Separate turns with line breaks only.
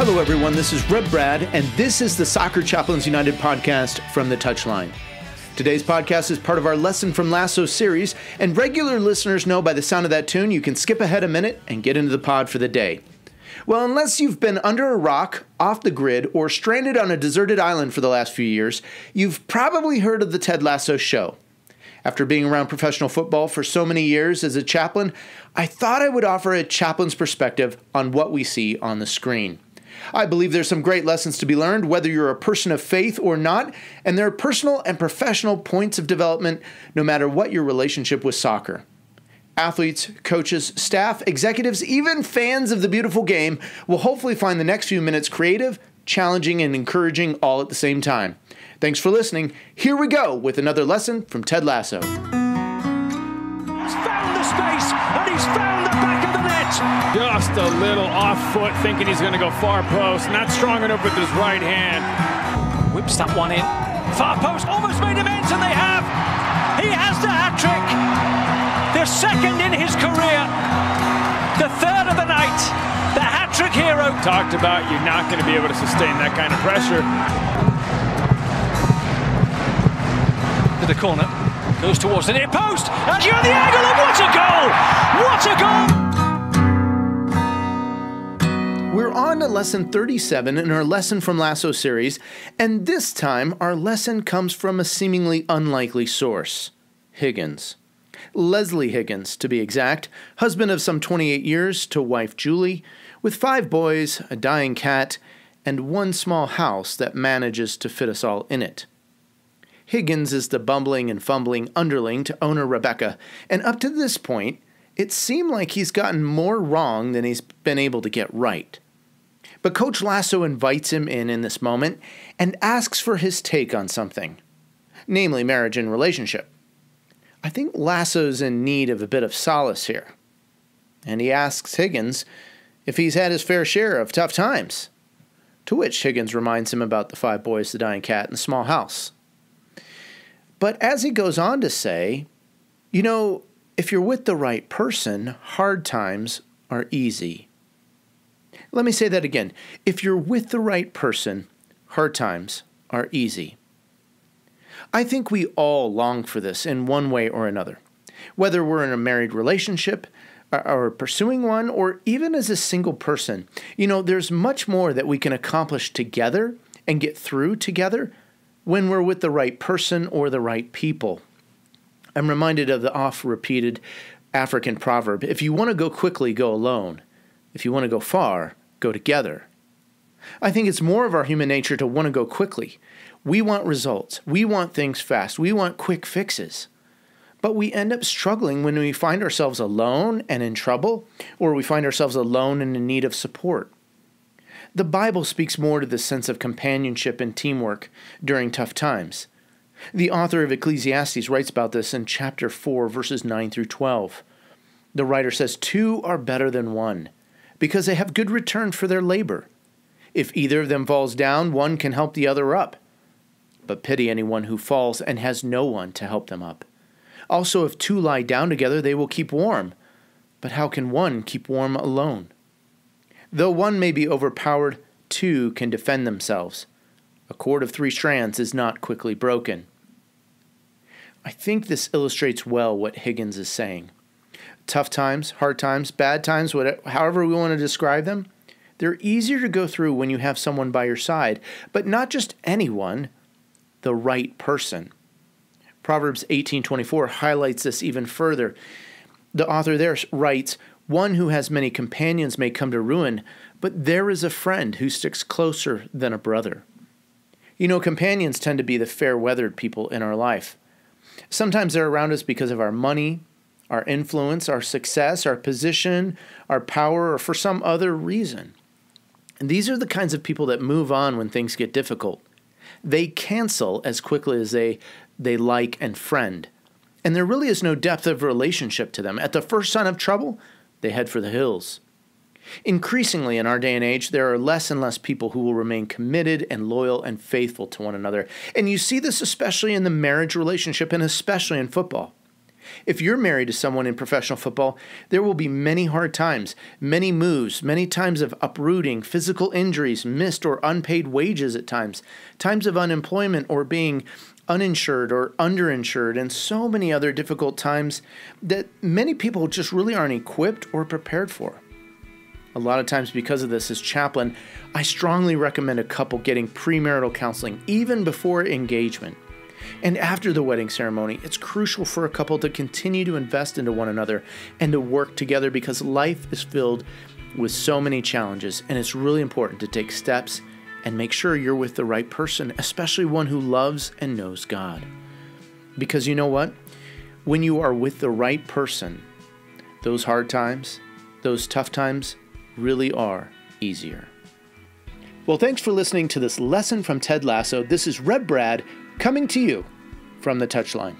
Hello, everyone. This is Reb Brad, and this is the Soccer Chaplains United podcast from the Touchline. Today's podcast is part of our Lesson from Lasso series, and regular listeners know by the sound of that tune you can skip ahead a minute and get into the pod for the day. Well, unless you've been under a rock, off the grid, or stranded on a deserted island for the last few years, you've probably heard of the Ted Lasso show. After being around professional football for so many years as a chaplain, I thought I would offer a chaplain's perspective on what we see on the screen. I believe there's some great lessons to be learned, whether you're a person of faith or not, and there are personal and professional points of development no matter what your relationship with soccer. Athletes, coaches, staff, executives, even fans of the beautiful game will hopefully find the next few minutes creative, challenging, and encouraging all at the same time. Thanks for listening. Here we go with another lesson from Ted Lasso.
He's found the space, and he's found the back of the net.
Just a little off foot, thinking he's going to go far post. Not strong enough with his right hand.
Whips that one in. Far post, almost made him ends, and they have. He has the hat-trick. The second in his career. The third of the night. The hat-trick hero.
Talked about you're not going to be able to sustain that kind of pressure.
To the corner. Goes towards the near post. And you're the angle, and what a goal! What a goal!
We're on to lesson 37 in our Lesson from Lasso series, and this time our lesson comes from a seemingly unlikely source, Higgins. Leslie Higgins, to be exact, husband of some 28 years to wife Julie, with 5 boys, a dying cat, and one small house that manages to fit us all in it. Higgins is the bumbling and fumbling underling to owner Rebecca, and up to this point, it seemed like he's gotten more wrong than he's been able to get right. But Coach Lasso invites him in this moment and asks for his take on something, namely marriage and relationship. I think Lasso's in need of a bit of solace here, and he asks Higgins if he's had his fair share of tough times, to which Higgins reminds him about the 5 boys, the dying cat, and the small house. But as he goes on to say, you know, if you're with the right person, hard times are easy. Let me say that again. If you're with the right person, hard times are easy. I think we all long for this in one way or another. Whether we're in a married relationship, or pursuing one, or even as a single person, you know, there's much more that we can accomplish together and get through together when we're with the right person or the right people. I'm reminded of the oft-repeated African proverb, if you want to go quickly, go alone. If you want to go far, go together. I think it's more of our human nature to want to go quickly. We want results. We want things fast. We want quick fixes. But we end up struggling when we find ourselves alone and in trouble, or we find ourselves alone and in need of support. The Bible speaks more to the sense of companionship and teamwork during tough times. The author of Ecclesiastes writes about this in chapter 4, verses 9 through 12. The writer says, 2 are better than 1, because they have good return for their labor. If either of them falls down, one can help the other up. But pity anyone who falls and has no one to help them up. Also, if 2 lie down together, they will keep warm. But how can one keep warm alone? Though one may be overpowered, 2 can defend themselves. A cord of 3 strands is not quickly broken. I think this illustrates well what Higgins is saying. Tough times, hard times, bad times, however we want to describe them, they're easier to go through when you have someone by your side, but not just anyone, the right person. Proverbs 18:24 highlights this even further. The author there writes, one who has many companions may come to ruin, but there is a friend who sticks closer than a brother. You know, companions tend to be the fair-weathered people in our life. Sometimes they're around us because of our money, our influence, our success, our position, our power, or for some other reason. And these are the kinds of people that move on when things get difficult. They cancel as quickly as they like and friend. And there really is no depth of relationship to them. At the first sign of trouble, they head for the hills. Increasingly in our day and age, there are less and less people who will remain committed and loyal and faithful to one another. And you see this especially in the marriage relationship and especially in football. If you're married to someone in professional football, there will be many hard times, many moves, many times of uprooting, physical injuries, missed or unpaid wages at times, times of unemployment or being uninsured or underinsured, and so many other difficult times that many people just really aren't equipped or prepared for. A lot of times because of this, as chaplain, I strongly recommend a couple getting premarital counseling even before engagement. And after the wedding ceremony, it's crucial for a couple to continue to invest into one another and to work together because life is filled with so many challenges, and it's really important to take steps and make sure you're with the right person, especially one who loves and knows God. Because you know what? When you are with the right person, those hard times, those tough times really are easier. Well, thanks for listening to this lesson from Ted Lasso. This is Red Brad coming to you from the touchline.